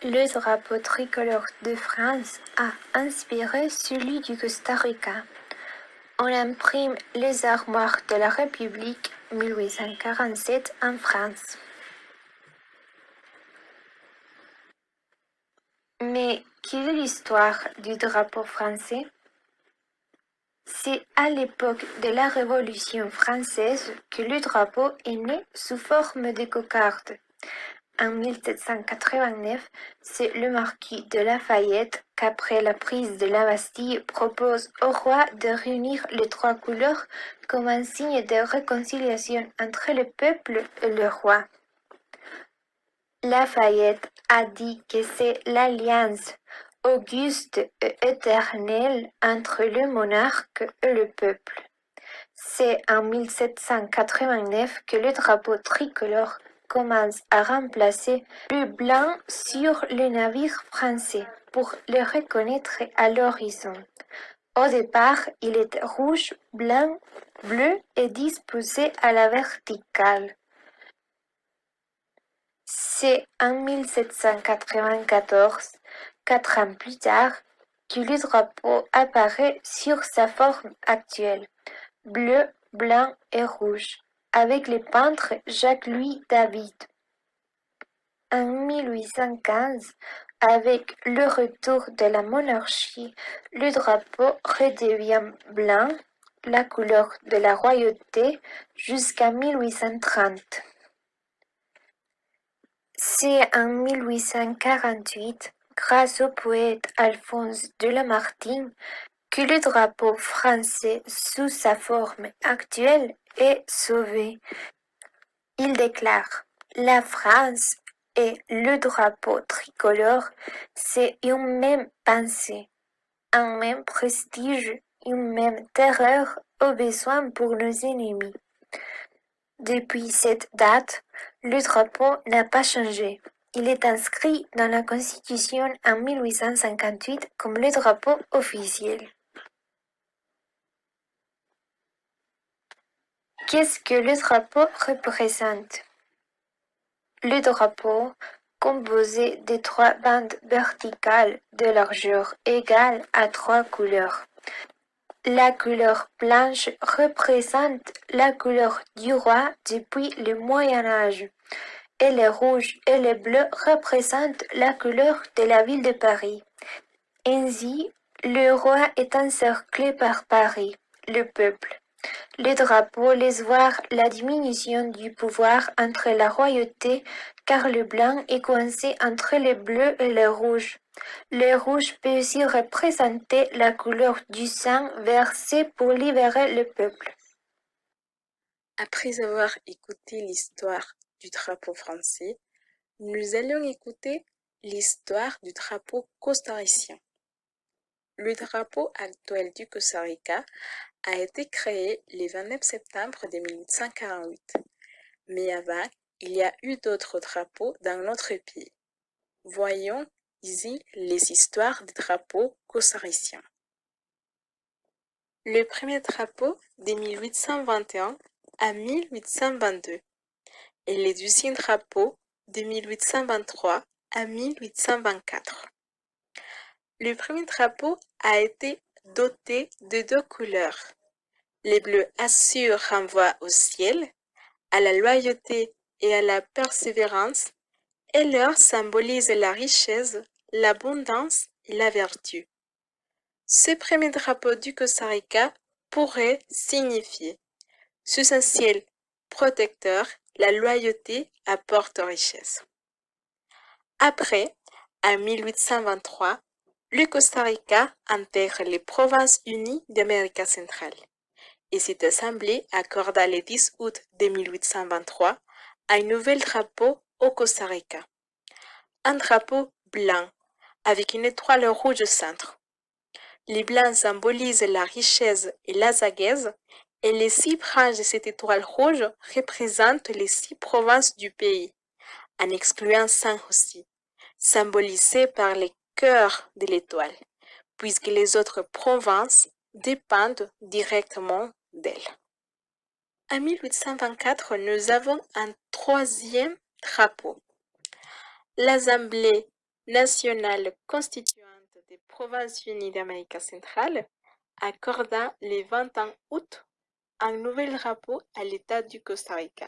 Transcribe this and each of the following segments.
Le drapeau tricolore de France a inspiré celui du Costa Rica. On imprime les armoires de la République 1847 en France. Mais quelle est l'histoire du drapeau français? C'est à l'époque de la Révolution française que le drapeau est né sous forme de cocarde. En 1789, c'est le marquis de Lafayette qu'après la prise de la Bastille propose au roi de réunir les trois couleurs comme un signe de réconciliation entre le peuple et le roi. Lafayette a dit que c'est l'alliance auguste et éternelle entre le monarque et le peuple. C'est en 1789 que le drapeau tricolore commence à remplacer le blanc sur les navires français pour le reconnaître à l'horizon. Au départ, il était rouge, blanc, bleu et disposé à la verticale. C'est en 1794, 4 ans plus tard, que le drapeau apparaît sur sa forme actuelle, bleu, blanc et rouge, avec le peintre Jacques-Louis David. En 1815, avec le retour de la monarchie, le drapeau redevient blanc, la couleur de la royauté, jusqu'à 1830. C'est en 1848, grâce au poète Alphonse de Lamartine, que le drapeau français sous sa forme actuelle est sauvé. Il déclare: La France et le drapeau tricolore, c'est une même pensée, un même prestige, une même terreur au besoin pour nos ennemis. Depuis cette date, le drapeau n'a pas changé. Il est inscrit dans la Constitution en 1858 comme le drapeau officiel. Qu'est-ce que le drapeau représente? Le drapeau, composé de 3 bandes verticales de largeur égale à 3 couleurs. La couleur blanche représente la couleur du roi depuis le Moyen Âge, et le rouge et le bleu représentent la couleur de la ville de Paris. Ainsi, le roi est encerclé par Paris, le peuple. Le drapeau laisse voir la diminution du pouvoir entre la royauté, car le blanc est coincé entre le bleu et le rouge. Le rouge peut aussi représenter la couleur du sang versé pour libérer le peuple. Après avoir écouté l'histoire du drapeau français, nous allons écouter l'histoire du drapeau costaricien. Le drapeau actuel du Costa Rica a été créé le 29 septembre 1848. Mais avant, il y a eu d'autres drapeaux dans notre pays. Voyons ici les histoires des drapeaux costariciens. Le premier drapeau de 1821 à 1822 et le deuxième drapeau de 1823 à 1824. Le premier drapeau a été doté de 2 couleurs. Le bleu azur renvoie au ciel, à la loyauté et à la persévérance, et l'or symbolise la richesse, l'abondance et la vertu. Ce premier drapeau du Costa Rica pourrait signifier: sous un ciel protecteur, la loyauté apporte richesse. Après, en 1823, le Costa Rica intègre les Provinces unies d'Amérique centrale et cette assemblée accorda le 10 août 1823 un nouvel drapeau au Costa Rica. Un drapeau blanc avec une étoile rouge au centre. Les blancs symbolisent la richesse et la sagesse, et les 6 branches de cette étoile rouge représentent les 6 provinces du pays, en excluant 5 aussi, symbolisées par les cœurs de l'étoile, puisque les autres provinces dépendent directement d'elle. En 1824, nous avons un troisième drapeau. L'Assemblée nationale constituante des Provinces unies d'Amérique centrale, accorda le 21 août un nouvel drapeau à l'État du Costa Rica.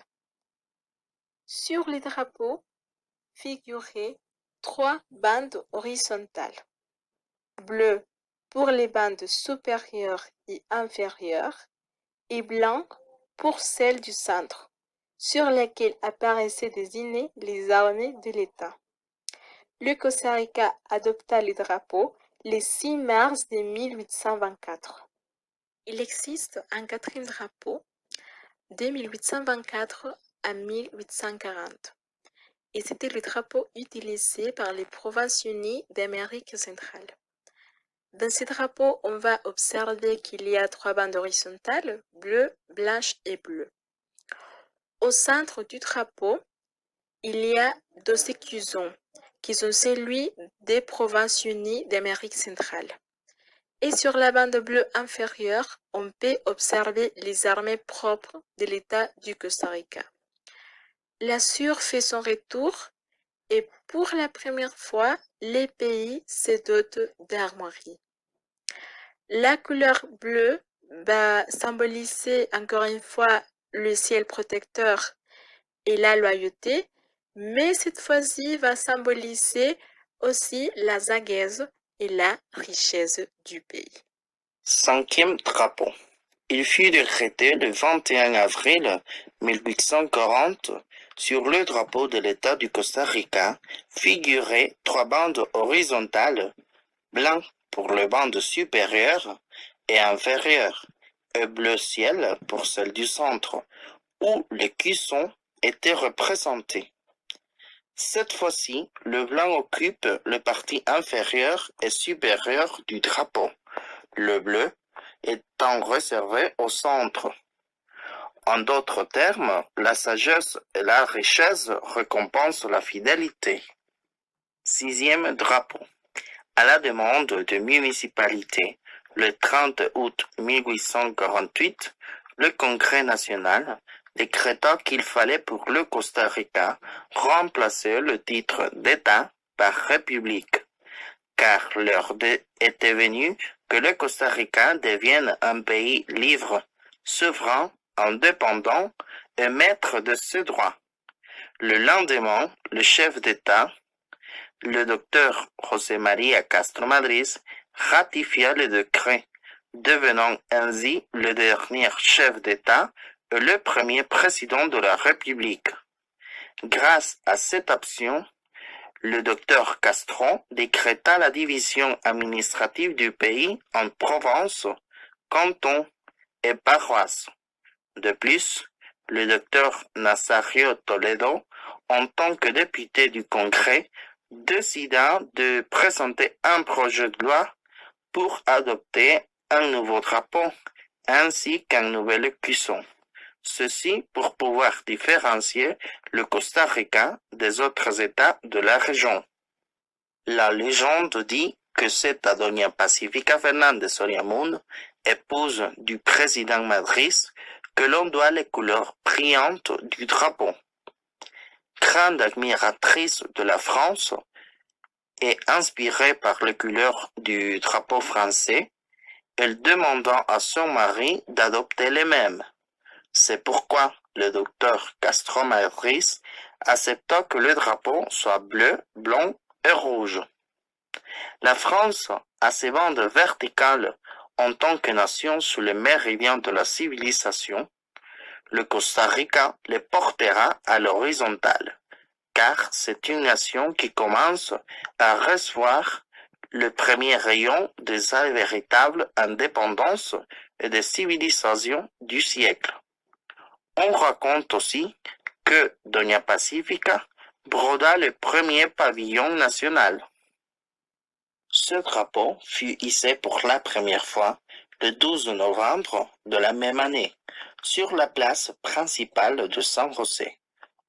Sur le drapeau figuraient 3 bandes horizontales, bleu pour les bandes supérieures et inférieures et blanc pour celles du centre, sur lesquelles apparaissaient désignées les armées de l'État. Le Costa Rica adopta le drapeau le 6 mars de 1824. Il existe un quatrième drapeau de 1824 à 1840 et c'était le drapeau utilisé par les Provinces unies d'Amérique centrale. Dans ce drapeau, on va observer qu'il y a 3 bandes horizontales, bleue, blanche et bleue. Au centre du drapeau, il y a 2 écusons qui sont celui des Provinces unies d'Amérique centrale. Et sur la bande bleue inférieure, on peut observer les armées propres de l'État du Costa Rica. L'Assur fait son retour et pour la première fois, les pays se dotent d'armoiries. La couleur bleue va symboliser encore une fois le ciel protecteur et la loyauté, mais cette fois-ci va symboliser aussi la sagesse et la richesse du pays. 5e drapeau. Il fut décrété le 21 avril 1840 sur le drapeau de l'État du Costa Rica figuraient 3 bandes horizontales, blanc pour les bandes supérieures et inférieures, et bleu ciel pour celle du centre, où les cuissons étaient représentés. Cette fois-ci, le blanc occupe le parti inférieur et supérieur du drapeau, le bleu étant réservé au centre. En d'autres termes, la sagesse et la richesse récompensent la fidélité. 6e drapeau. À la demande de municipalité, le 30 août 1848, le Congrès national décréta qu'il fallait pour le Costa Rica remplacer le titre d'État par République, car l'heure était venue que le Costa Rica devienne un pays libre, souverain, indépendant et maître de ses droits. Le lendemain, le chef d'État, le docteur José María Castro Madriz, ratifia le décret, devenant ainsi le dernier chef d'État et le premier président de la République. Grâce à cette option, le docteur Castro décréta la division administrative du pays en provinces, cantons et paroisses. De plus, le docteur Nazario Toledo, en tant que député du Congrès, décida de présenter un projet de loi pour adopter un nouveau drapeau ainsi qu'un nouvel écusson. Ceci pour pouvoir différencier le Costa Rica des autres États de la région. La légende dit que c'est à Doña Pacífica Fernández Oriamund, épouse du président Madriz, que l'on doit les couleurs brillantes du drapeau. Grande admiratrice de la France et inspirée par les couleurs du drapeau français, elle demanda à son mari d'adopter les mêmes. C'est pourquoi le docteur Castro Madriz accepta que le drapeau soit bleu, blanc et rouge. La France a ses bandes verticales en tant que nation sous le méridien de la civilisation. Le Costa Rica les portera à l'horizontale, car c'est une nation qui commence à recevoir le premier rayon de sa véritable indépendance et de civilisation du siècle. On raconte aussi que Doña Pacífica broda le premier pavillon national. Ce drapeau fut hissé pour la première fois le 12 novembre de la même année sur la place principale de San José,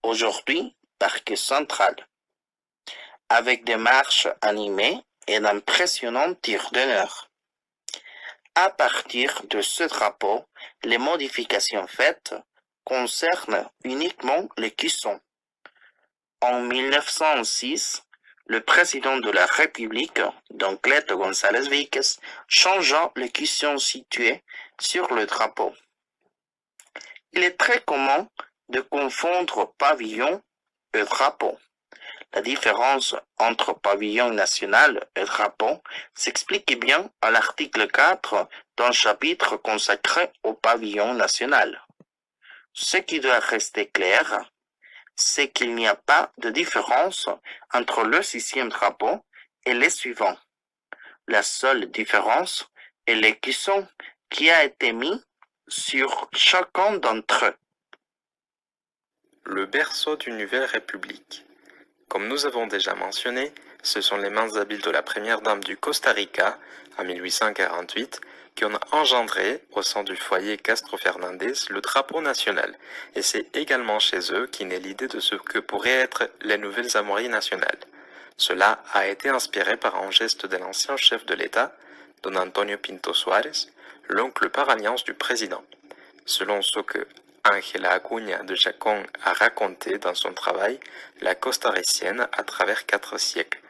aujourd'hui parc central, avec des marches animées et d'impressionnants tirs d'honneur. À partir de ce drapeau, les modifications faites concernent uniquement les cuissons. En 1906, le président de la République, donc Leto González Víquez, changea l'écusson situé sur le drapeau. Il est très commun de confondre pavillon et drapeau. La différence entre pavillon national et drapeau s'explique bien à l'article 4 d'un chapitre consacré au pavillon national. Ce qui doit rester clair, c'est qu'il n'y a pas de différence entre le 6e drapeau et les suivants. La seule différence est l'écusson qui a été mis sur chacun d'entre eux. Le berceau d'une nouvelle république. Comme nous avons déjà mentionné, ce sont les mains habiles de la première dame du Costa Rica, en 1848, qui ont engendré, au sein du foyer Castro Fernández, le drapeau national, et c'est également chez eux qu'est née l'idée de ce que pourraient être les nouvelles armoiries nationales. Cela a été inspiré par un geste de l'ancien chef de l'État, don Antonio Pinto Suárez, l'oncle par alliance du président. Selon ce que Ángela Acuña de Chacón a raconté dans son travail La costaricienne à travers 4 siècles.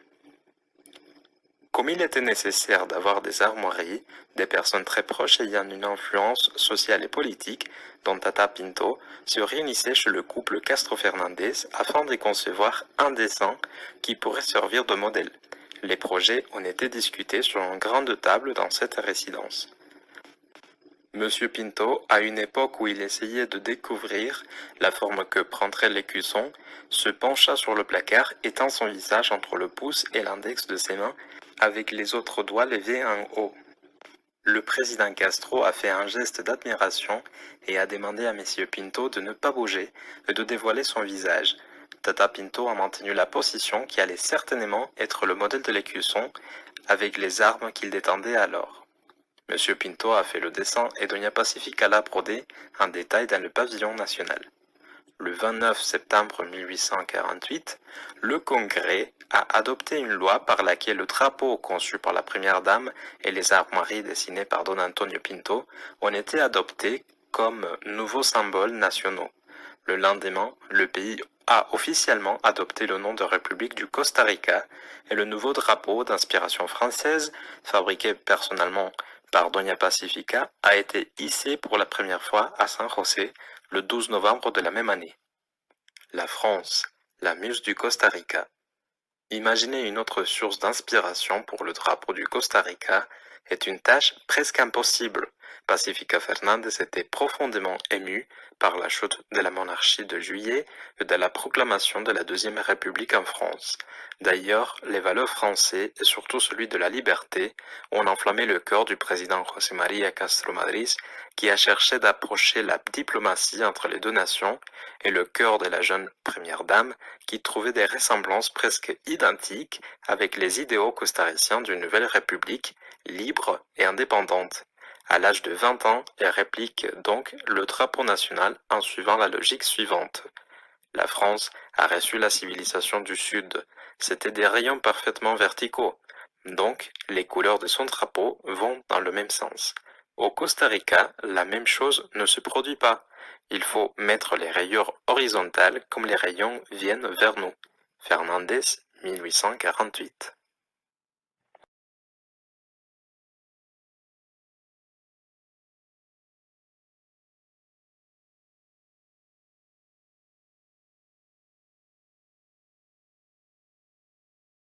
Comme il était nécessaire d'avoir des armoiries, des personnes très proches ayant une influence sociale et politique, dont Tata Pinto, se réunissaient chez le couple Castro Fernández afin de concevoir un dessin qui pourrait servir de modèle. Les projets ont été discutés sur une grande table dans cette résidence. Monsieur Pinto, à une époque où il essayait de découvrir la forme que prendrait l'écusson, se pencha sur le placard, étend son visage entre le pouce et l'index de ses mains, avec les autres doigts levés en haut. Le président Castro a fait un geste d'admiration et a demandé à Monsieur Pinto de ne pas bouger et de dévoiler son visage. Tata Pinto a maintenu la position qui allait certainement être le modèle de l'écusson, avec les armes qu'il détendait alors. Monsieur Pinto a fait le dessin et Doña Pacifica l'a brodé en détail dans le pavillon national. Le 29 septembre 1848, le Congrès a adopté une loi par laquelle le drapeau conçu par la première dame et les armoiries dessinées par Don Antonio Pinto ont été adoptés comme nouveaux symboles nationaux. Le lendemain, le pays a officiellement adopté le nom de République du Costa Rica et le nouveau drapeau d'inspiration française, fabriqué personnellement par Doña Pacifica, a été hissé pour la première fois à San José le 12 novembre de la même année. La France, la muse du Costa Rica. Imaginer une autre source d'inspiration pour le drapeau du Costa Rica est une tâche presque impossible. Pacifica Fernández était profondément émue par la chute de la monarchie de Juillet et de la proclamation de la Deuxième République en France. D'ailleurs, les valeurs françaises et surtout celui de la liberté ont enflammé le cœur du président José María Castro Madriz, qui a cherché d'approcher la diplomatie entre les deux nations, et le cœur de la jeune première dame, qui trouvait des ressemblances presque identiques avec les idéaux costariciens d'une nouvelle république, libre et indépendante. À l'âge de 20 ans, elle réplique donc le drapeau national en suivant la logique suivante. La France a reçu la civilisation du Sud. C'était des rayons parfaitement verticaux. Donc, les couleurs de son drapeau vont dans le même sens. Au Costa Rica, la même chose ne se produit pas. Il faut mettre les rayures horizontales comme les rayons viennent vers nous. Fernández, 1848.